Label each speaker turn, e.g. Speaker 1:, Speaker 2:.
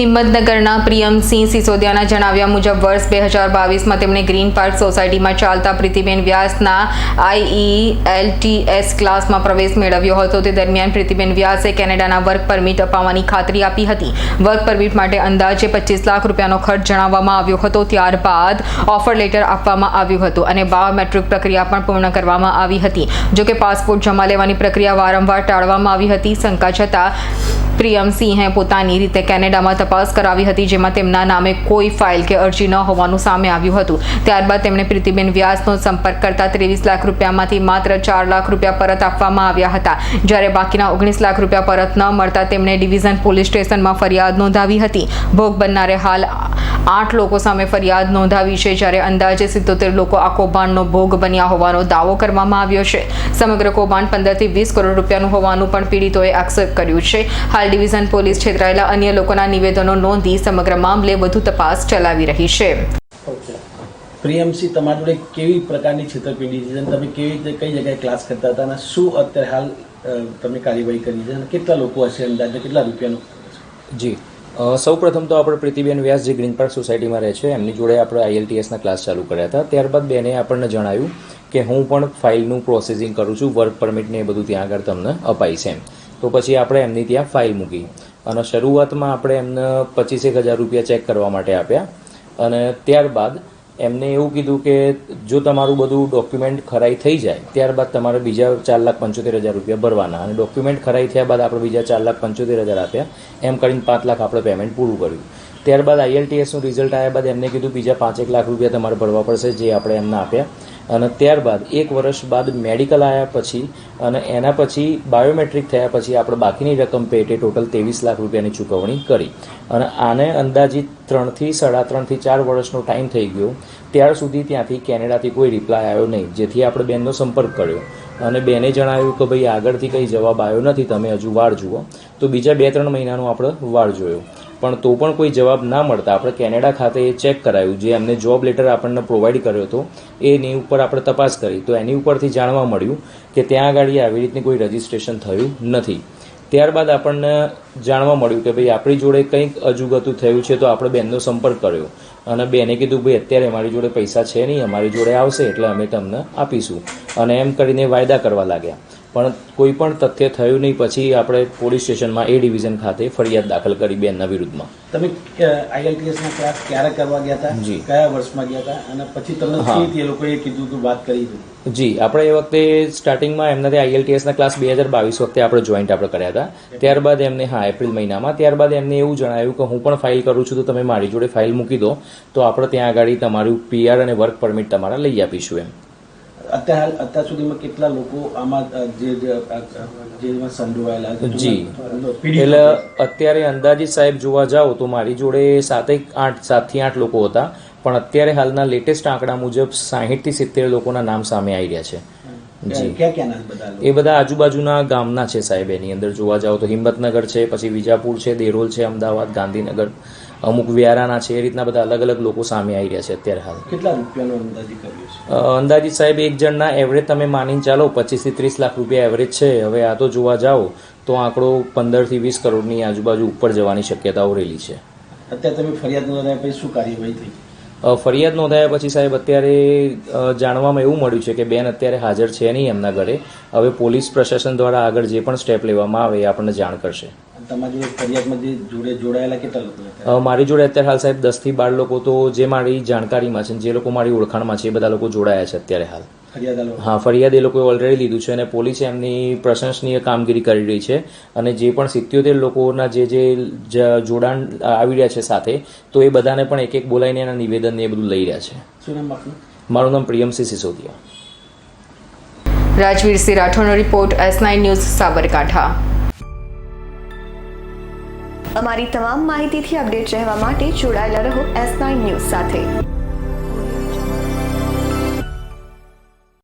Speaker 1: હિંમતનગરના પ્રિયમસિંહ સિસોદિયાના જણાવ્યા મુજબ વર્ષ 2022માં તેમણે ગ્રીન પાર્ક સોસાયટીમાં ચાલતા પ્રીતિબેન વ્યાસના IELTS ક્લાસમાં પ્રવેશ મેળવ્યો હતો. તે દરમિયાન પ્રીતિબેન વ્યાસે કેનેડાના વર્ક પરમિટ અપાવવાની ખાતરી આપી હતી. વર્ક પરમિટ માટે અંદાજે 25 લાખ રૂપિયાનો ખર્ચ જણાવવામાં આવ્યો હતો. ત્યારબાદ ઓફર લેટર આપવામાં આવ્યું હતું અને બાયોમેટ્રિક પ્રક્રિયા પણ પૂર્ણ કરવામાં આવી હતી. જોકે પાસપોર્ટ જમા લેવાની પ્રક્રિયા વારંવાર ટાળવામાં આવી હતી. શંકા છતાં પ્રિયમસિંહે પોતાની રીતે કેનેડામાં તપાસ કરાવી હતી, જેમાં તેમના નામે કોઈ ફાઇલ કે અરજી ન હોવાનું સામે આવ્યું હતું. ત્યારબાદ તેમણે પ્રીતિબેન વ્યાસનો સંપર્ક કરતા 23 લાખ રૂપિયામાંથી માત્ર 4 લાખ રૂપિયા પરત આપવામાં આવ્યા હતા. જ્યારે બાકીના 19 લાખ રૂપિયા પરત ન મળતા તેમણે ડિવિઝન પોલીસ સ્ટેશનમાં ફરિયાદ નોંધાવી હતી. ભોગ બનનારે હાલ 8 લોકો સામે ફરિયાદ નોંધાવી છે, જ્યારે અંદાજે 77 લોકો આ કૌભાંડનો ભોગ બન્યા હોવાનો દાવો કરવામાં આવ્યો છે. સમગ્ર કૌભાંડ 15 થી 20 કરોડ રૂપિયાનું હોવાનું પણ પીડિતોએ આક્ષેપ કર્યું છે. હાલ ડિવિઝન પોલીસ છેતરાયેલા અન્ય લોકોના નિવેદનો નોંધી સમગ્ર મામલે વધુ તપાસ ચલાવી રહી છે.
Speaker 2: પ્રિયમસિંહ, તમારી જોડે કેવી પ્રકારની છેતરપિંડી છે? તમે કેવી રીતે કઈ જગ્યાએ ક્લાસ કરતા હતા અને શું અત્યારે હાલ તમે કાર્યવાહી કરી છે અને કેટલા લોકો હશે, અંદાજે કેટલા રૂપિયાનું?
Speaker 3: જી, સૌ પ્રથમ તો આપણે પ્રીતિબેન વ્યાસ જે ગ્રીન પાર્ક સોસાયટીમાં રહે છે એમની જોડે આપણે IELTSના ક્લાસ ચાલુ કર્યા હતા. ત્યારબાદ બેને આપણને જણાવ્યું કે હું પણ ફાઇલનું પ્રોસેસિંગ કરું છું, વર્ક પરમિટને એ બધું ત્યાં આગળ તમને અપાઈશ એમ. તો પછી આપણે એમની ત્યાં ફાઇલ મૂકી અને શરૂઆતમાં આપણે એમને 25,000 રૂપિયા ચેક કરવા માટે આપ્યા અને ત્યારબાદ એમને એવું કીધું કે જો તમારું બધું ડોક્યુમેન્ટ ખરાઈ થઈ જાય ત્યારબાદ તમારે બીજા 4,75,000 રૂપિયા ભરવાના અને ડોક્યુમેન્ટ ખરાઈ થયા બાદ આપણે બીજા 4,75,000 આપ્યા. એમ કરીને 5 લાખ આપણે પેમેન્ટ પૂરું કર્યું. ત્યારબાદ IELTSનું રિઝલ્ટ આવ્યા બાદ એમને કીધું બીજા 5 લાખ રૂપિયા તમારે ભરવા પડશે, જે આપણે એમને આપ્યા. અને ત્યારબાદ 1 વર્ષ બાદ મેડિકલ આવ્યા પછી અને એના પછી બાયોમેટ્રિક થયા પછી આપણે બાકીની રકમ પેટે ટોટલ 23 લાખ રૂપિયાની ચૂકવણી કરી. અને આને અંદાજિત 3 થી 3.5 થી 4 વર્ષનો ટાઈમ થઈ ગયો. ત્યાર સુધી ત્યાંથી કેનેડાથી કોઈ રિપ્લાય આવ્યો નહીં, જેથી આપણે બેનનો સંપર્ક કર્યો અને બેને જણાવ્યું કે ભાઈ આગળથી કંઈ જવાબ આવ્યો નથી, તમે હજુ વાળ જુઓ. તો બીજા 2-3 મહિનાનો આપણે વાળ જોયો, પણ તો પણ કોઈ જવાબ ના મળતા આપણે કેનેડા ખાતે ચેક કરાયું, જે એમને જોબ લેટર આપણને પ્રોવાઈડ કર્યો હતો એની ઉપર આપણે તપાસ કરી. તો એની ઉપરથી જાણવા મળ્યું કે ત્યાં આગળ આવી રીતની કોઈ રજિસ્ટ્રેશન થયું નથી. ત્યારબાદ આપણને જાણવા મળ્યું કે ભાઈ આપણી જોડે કંઈક અજુગતું થયું છે. તો આપણે બેનનો સંપર્ક કર્યો અને બેને કીધું ભાઈ અત્યારે અમારી જોડે પૈસા છે નહીં, અમારી જોડે આવશે એટલે અમે તમને આપીશું અને એમ કરીને વાયદા કરવા લાગ્યા. પણ કોઈ પણ તથ્ય થયું નહીં. પછી આપણે પોલીસ સ્ટેશનમાં A ડિવિઝન ખાતે ફરિયાદ દાખલ કરી બેનના વિરુદ્ધમાં.
Speaker 2: તમે IELTSના ક્લાસ ક્યારે કરવા ગયા હતા?
Speaker 3: જી.
Speaker 2: કયા વર્ષમાં ગયા હતા? અને પછી તમને એ લોકોએ કીધું તું વાત કરી હતી?
Speaker 3: જી, આપણે એ વખતે સ્ટાર્ટિંગમાં એમનાથી IELTSના ક્લાસ 2022 વખતે આપણે જોઈન્ટ આપણે કર્યા હતા. ત્યારબાદ એમને એપ્રિલ મહિનામાં ત્યારબાદ એમને એવું જણાવ્યું કે હું પણ ફાઇલ કરું છું, તો તમે મારી જોડે ફાઇલ મૂકી દો તો આપણે ત્યાં આગળ તમારું PR અને વર્ક પરમિટ તમારા લઈ આપીશું એમ.
Speaker 2: અત્યાર સુધીમાં કેટલા લોકો આમાં જેમાં સંડોવાયેલા?
Speaker 3: જી, એટલે અત્યારે અંદાજિત સાહેબ જોવા જાઓ તો મારી જોડે 7 થી 8 લોકો હતા, પણ અત્યારે હાલના લેટેસ્ટ આંકડા મુજબ 60 થી 70 લોકોના નામ સામે આવી રહ્યા છે. જી, એ બધા આજુબાજુના ગામના છે સાહેબ. એની અંદર જોવા જાઓ તો હિંમતનગર છે, પછી વિજાપુર છે, દેરોલ છે, અમદાવાદ, ગાંધીનગર, અમુક વ્યારાના છે. એ રીતના બધા અલગ અલગ લોકો સામે આવી રહ્યા છે અત્યારે હાલ.
Speaker 2: કેટલા રૂપિયાનો અંદાજિત કર્યો છે?
Speaker 3: અંદાજિત સાહેબ એક જણના એવરેજ તમે માનીને ચાલો 25 થી 30 લાખ રૂપિયા એવરેજ છે. હવે આ તો જોવા જાઓ તો આંકડો 15 થી 20 કરોડની આજુબાજુ ઉપર જવાની શક્યતાઓ રહેલી છે.
Speaker 2: અત્યારે તમે ફરિયાદ નોંધાયા પછી શું કાર્યવાહી થઈ?
Speaker 3: ફરિયાદ નોંધાયા પછી સાહેબ અત્યારે જાણવામાં એવું મળ્યું છે કે બેન અત્યારે હાજર છે નહીં એમના ઘરે. હવે પોલીસ પ્રશાસન દ્વારા આગળ જે પણ સ્ટેપ લેવામાં આવે એ આપણને જાણ કરશે.
Speaker 2: તમારી જોડે ફરિયાદમાં જોડે જોડાયેલા કેટલા લોકો?
Speaker 3: મારી જોડે અત્યારે હાલ સાહેબ 10 થી 12 લોકો તો જે મારી જાણકારીમાં છે, જે લોકો મારી ઓળખાણમાં છે, એ બધા લોકો જોડાયા છે અત્યારે હાલ. હા, ફરિયાદ એ લોકોએ ઓલરેડી લીધું છે અને પોલીસે એમની પ્રશંસનીય કામગીરી કરી રહી છે. અને જે પણ 77 લોકોના જે જોડાણ આવી રહ્યા છે સાથે, તો એ બધાને પણ એક બોલાવીને એના નિવેદન એ બધું લઈ રહ્યા છે.
Speaker 2: શું નામ આપનું?
Speaker 3: મારું નામ પ્રિયમસિંહ સિસોદિયા.
Speaker 1: રાજવીરસિંહ રાઠોડનો રિપોર્ટ, S9 ન્યૂઝ, સાબરકાંઠા.
Speaker 4: અમારી તમામ માહિતીથી અપડેટ રહેવા માટે જોડાયેલા રહો S9 ન્યૂઝ સાથે.